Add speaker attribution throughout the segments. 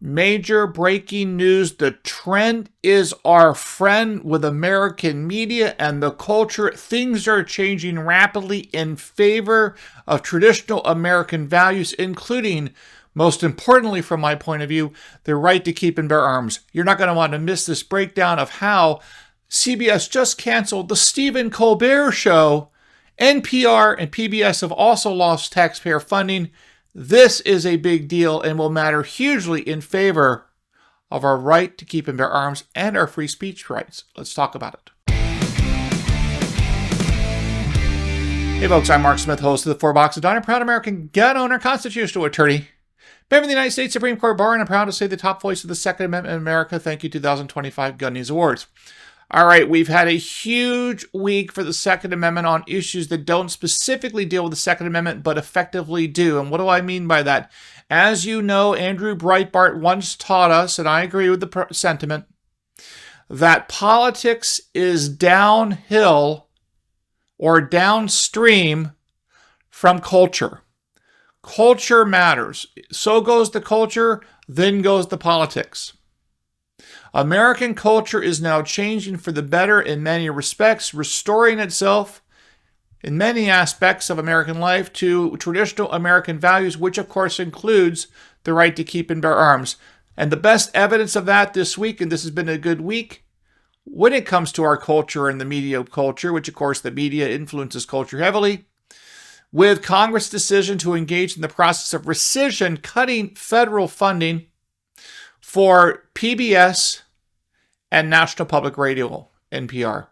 Speaker 1: Major breaking news. The trend is our friend with American media and the culture. Things are changing rapidly in favor of traditional American values, including, most importantly from my point of view, the right to keep and bear arms. You're not going to want to miss this breakdown of how CBS just canceled the Stephen Colbert show. NPR and PBS have also lost taxpayer funding. This is a big deal and will matter hugely in favor of our right to keep and bear arms and our free speech rights. Let's talk about it. Hey folks, I'm Mark Smith, host of the Four Boxes Diner, proud American gun owner, constitutional attorney, member of the United States Supreme Court Bar, and I'm proud to say the top voice of the Second Amendment in America. Thank you, 2025 Gundies Awards. All right, we've had a huge week for the Second Amendment on issues that don't specifically deal with the Second Amendment, but effectively do. And what do I mean by that? As you know, Andrew Breitbart once taught us, and I agree with the sentiment, that politics is downhill or downstream from culture. Culture matters. So goes the culture, then goes the politics. American culture is now changing for the better in many respects, restoring itself in many aspects of American life to traditional American values, which of course includes the right to keep and bear arms. And the best evidence of that this week, and this has been a good week, when it comes to our culture and the media culture, which of course the media influences culture heavily, with Congress' decision to engage in the process of rescission, cutting federal funding for PBS and National Public Radio, NPR.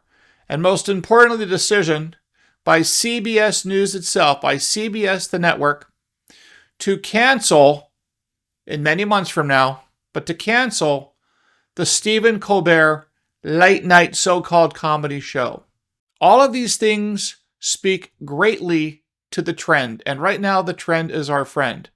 Speaker 1: And most importantly, the decision by CBS News itself, by CBS, the network, to cancel, in many months from now, but to cancel the Stephen Colbert late night so-called comedy show. All of these things speak greatly to the trend. And right now, the trend is our friend.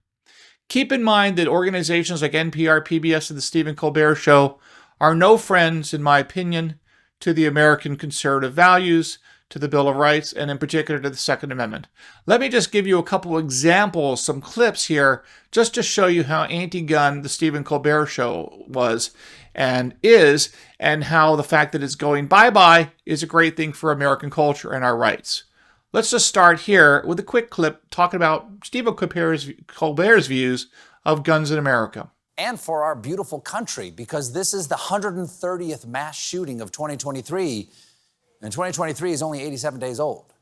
Speaker 1: Keep in mind that organizations like NPR, PBS, and the Stephen Colbert Show are no friends, in my opinion, to the American conservative values, to the Bill of Rights, and in particular to the Second Amendment. Let me just give you a couple of examples, some clips here, just to show you how anti-gun the Stephen Colbert Show was and is, and how the fact that it's going bye-bye is a great thing for American culture and our rights. Let's just start here with a quick clip talking about Stephen Colbert's views of guns in America.
Speaker 2: And for our beautiful country, because this is the 130th mass shooting of 2023, and 2023 is only 87 days old.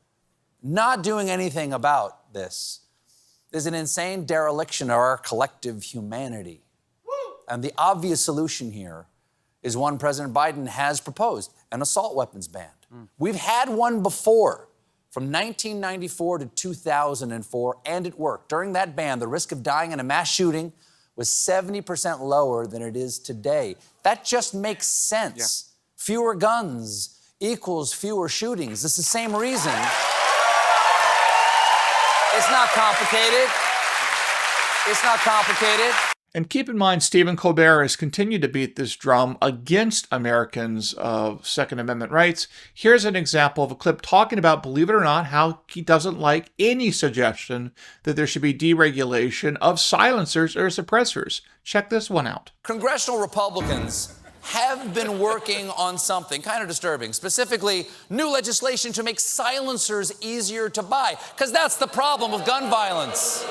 Speaker 2: Not doing anything about this is an insane dereliction of our collective humanity. And the obvious solution here is one President Biden has proposed, an assault weapons ban. We've had one before. From 1994 to 2004, and it worked. During that ban, the risk of dying in a mass shooting was 70% lower than it is today. That just makes sense. Yeah. Fewer guns equals fewer shootings. It's the same reason. It's not complicated. It's not complicated.
Speaker 1: And keep in mind, Stephen Colbert has continued to beat this drum against Americans of Second Amendment rights. Here's an example of a clip talking about, believe it or not, how he doesn't like any suggestion that there should be deregulation of silencers or suppressors. Check this one out.
Speaker 2: Congressional Republicans have been working on something kind of disturbing, specifically new legislation to make silencers easier to buy, because that's the problem with gun violence.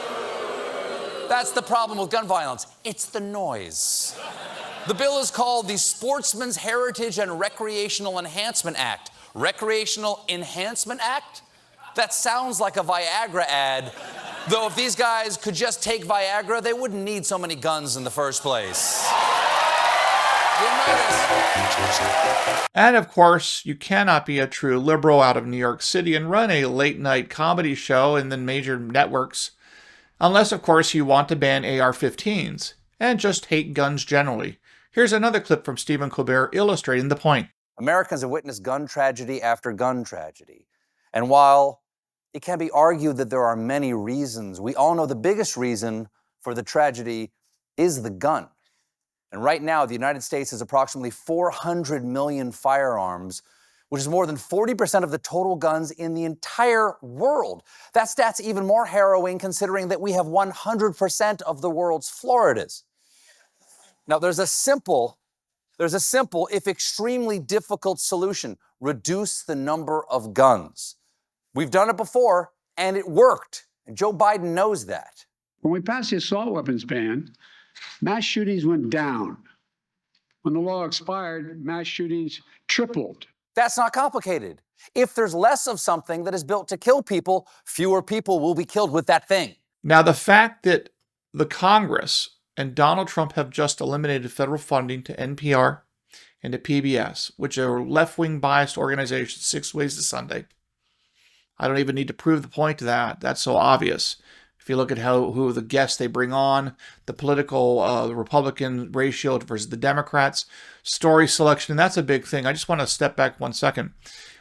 Speaker 2: That's the problem with gun violence. It's the noise. The bill is called the Sportsman's Heritage and Recreational Enhancement Act. Recreational Enhancement Act? That sounds like a Viagra ad. Though if these guys could just take Viagra, they wouldn't need so many guns in the first place. You'll notice.
Speaker 1: And of course, you cannot be a true liberal out of New York City and run a late-night comedy show in the major networks, unless, of course, you want to ban AR-15s and just hate guns generally. Here's another clip from Stephen Colbert illustrating the point.
Speaker 2: Americans have witnessed gun tragedy after gun tragedy. And while it can be argued that there are many reasons, we all know the biggest reason for the tragedy is the gun. And right now, the United States has approximately 400 million firearms, which is more than 40% of the total guns in the entire world. That stat's even more harrowing considering that we have 100% of the world's Floridas. Now, there's a simple, if extremely difficult solution. Reduce the number of guns. We've done it before, and it worked. And Joe Biden knows that.
Speaker 3: When we passed the assault weapons ban, mass shootings went down. When the law expired, mass shootings tripled.
Speaker 2: That's not complicated. If there's less of something that is built to kill people, fewer people will be killed with that thing.
Speaker 1: Now, the fact that the Congress and Donald Trump have just eliminated federal funding to NPR and to PBS, which are left-wing biased organizations, 6 ways to Sunday. I don't even need to prove the point to that. That's so obvious. If you look at who the guests they bring on, the political, the Republican ratio versus the Democrats, story selection, that's a big thing. I just want to step back 1 second.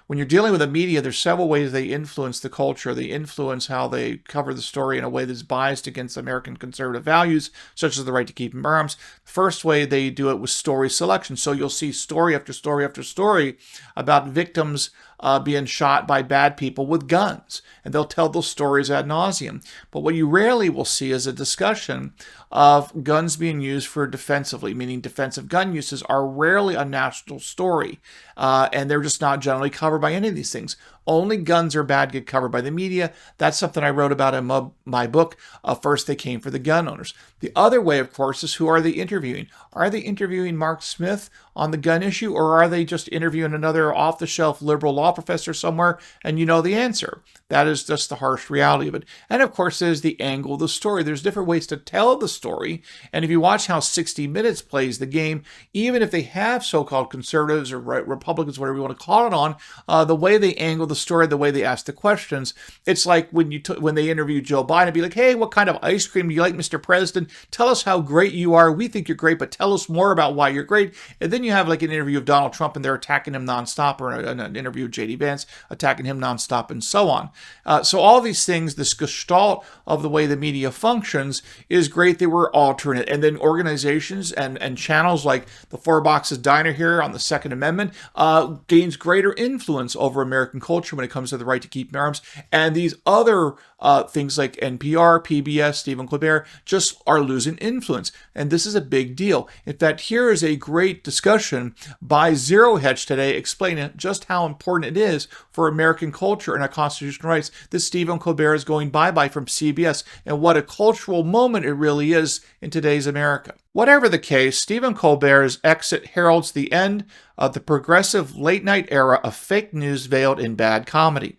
Speaker 1: When you're dealing with the media, there's several ways they influence the culture. They influence how they cover the story in a way that's biased against American conservative values, such as the right to keep and bear arms. The first way they do it was story selection. So you'll see story after story after story about victims being shot by bad people with guns. And they'll tell those stories ad nauseum. But what you rarely will see is a discussion of guns being used for defensively, meaning defensive gun uses are rarely a national story. And they're just not generally covered by any of these things. Only guns are bad get covered by the media. That's something I wrote about in my book. First, they came for the gun owners. The other way, of course, is who are they interviewing? Are they interviewing Mark Smith on the gun issue, or are they just interviewing another off-the-shelf liberal law professor somewhere, and you know the answer? That is just the harsh reality of it. And of course, there's the angle of the story. There's different ways to tell the story. And if you watch how 60 Minutes plays the game, even if they have so-called conservatives or Republicans, whatever you want to call it on, the way they angle the story, the way they ask the questions, it's like when they interview Joe Biden, it'd be like, hey, what kind of ice cream do you like, Mr. President? Tell us how great you are. We think you're great, but tell us more about why you're great. And then you have like an interview of Donald Trump and they're attacking him nonstop, or an interview of J.D. Vance attacking him nonstop, and so on. So all these things, this gestalt of the way the media functions is great. They were alternate. And then organizations and channels like the Four Boxes Diner here on the Second Amendment gains greater influence over American culture when it comes to the right to keep and arms. And these other things like NPR, PBS, Stephen Colbert just are losing influence. And this is a big deal. In fact, here is a great discussion by Zero Hedge today explaining just how important it is for American culture and our constitutional rights. This Stephen Colbert is going bye-bye from CBS, and what a cultural moment it really is in today's America. Whatever the case, Stephen Colbert's exit heralds the end of the progressive late-night era of fake news veiled in bad comedy.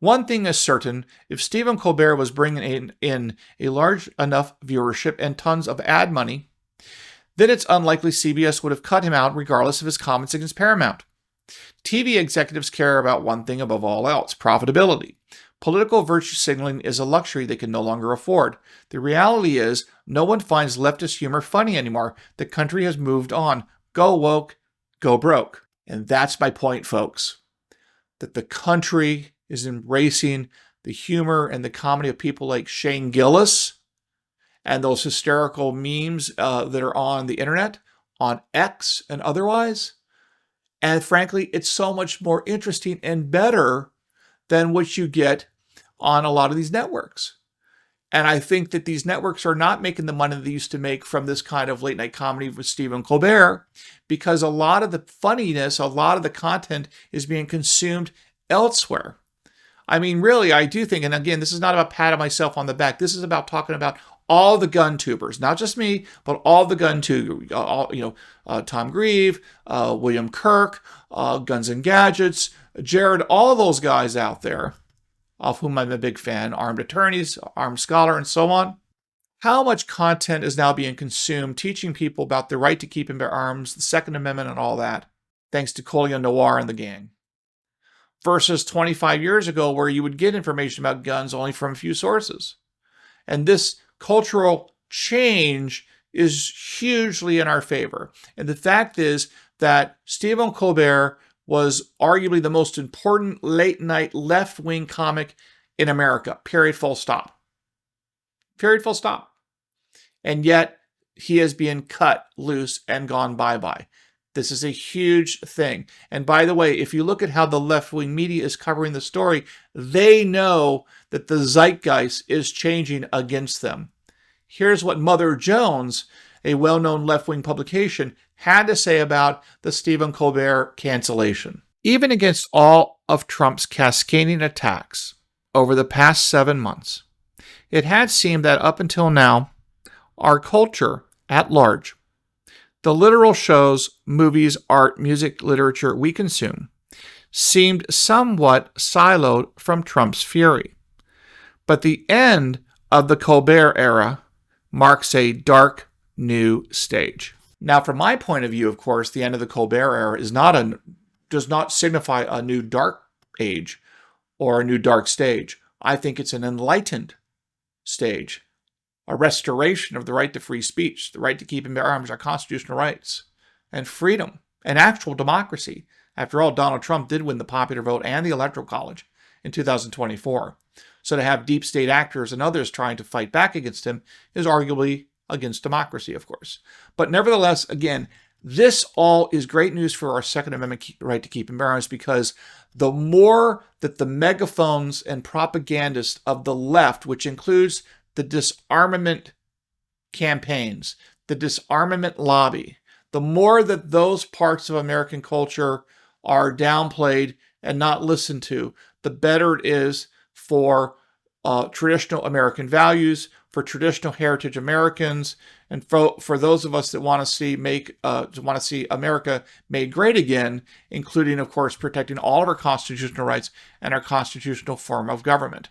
Speaker 1: One thing is certain, if Stephen Colbert was bringing in a large enough viewership and tons of ad money, then it's unlikely CBS would have cut him out regardless of his comments against Paramount. TV executives care about one thing above all else: profitability. Political virtue signaling is a luxury they can no longer afford. The reality is, no one finds leftist humor funny anymore. The country has moved on. Go woke, go broke. And that's my point, folks. That the country is embracing the humor and the comedy of people like Shane Gillis and those hysterical memes that are on the internet, on X and otherwise. And frankly, it's so much more interesting and better than what you get on a lot of these networks. And I think that these networks are not making the money they used to make from this kind of late night comedy with Stephen Colbert, because a lot of the funniness, a lot of the content is being consumed elsewhere. I mean, really, I do think, and again, this is not about patting myself on the back. This is about talking about all the gun tubers, not just me, but all the gun tubers. Tom Grieve, William Kirk, Guns and Gadgets, Jared, all those guys out there, of whom I'm a big fan, Armed Attorneys, Armed Scholar, and so on. How much content is now being consumed teaching people about the right to keep and bear arms, the Second Amendment, and all that, thanks to Collier Noir and the gang, versus 25 years ago where you would get information about guns only from a few sources. And this cultural change is hugely in our favor. And the fact is that Stephen Colbert was arguably the most important late-night left-wing comic in America, period, full stop. Period, full stop. And yet, he is being cut loose and gone bye-bye. This is a huge thing. And by the way, if you look at how the left-wing media is covering the story, they know that the zeitgeist is changing against them. Here's what Mother Jones, a well-known left-wing publication, had to say about the Stephen Colbert cancellation. Even against all of Trump's cascading attacks over the past 7 months, it had seemed that up until now, our culture at large, the literal shows, movies, art, music, literature we consume, seemed somewhat siloed from Trump's fury. But the end of the Colbert era marks a dark new stage. Now, from my point of view, of course, the end of the Colbert era does not signify a new dark age or a new dark stage. I think it's an enlightened stage, a restoration of the right to free speech, the right to keep and bear arms, our constitutional rights, and freedom, and actual democracy. After all, Donald Trump did win the popular vote and the Electoral College in 2024. So to have deep state actors and others trying to fight back against him is arguably against democracy, of course. But nevertheless, again, this all is great news for our Second Amendment right to keep and bear arms, because the more that the megaphones and propagandists of the left, which includes the disarmament campaigns, the disarmament lobby, the more that those parts of American culture are downplayed and not listened to, the better it is for traditional American values, for traditional heritage Americans, and for those of us that want to see America made great again, including, of course, protecting all of our constitutional rights and our constitutional form of government.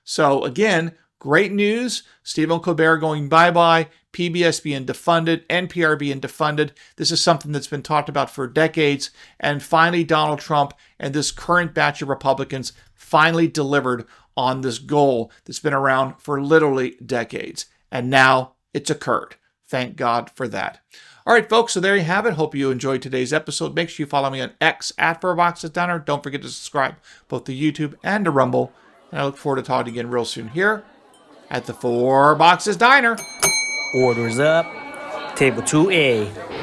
Speaker 1: So again, great news. Stephen Colbert going bye-bye, PBS being defunded, NPR being defunded. This is something that's been talked about for decades. And finally, Donald Trump and this current batch of Republicans finally delivered on this goal that's been around for literally decades. And now it's occurred. Thank God for that. All right, folks, so there you have it. Hope you enjoyed today's episode. Make sure you follow me on X at 4Boxes Diner. Don't forget to subscribe both to YouTube and to Rumble. And I look forward to talking again real soon here at the 4 Boxes Diner.
Speaker 4: Orders up. Table 2A.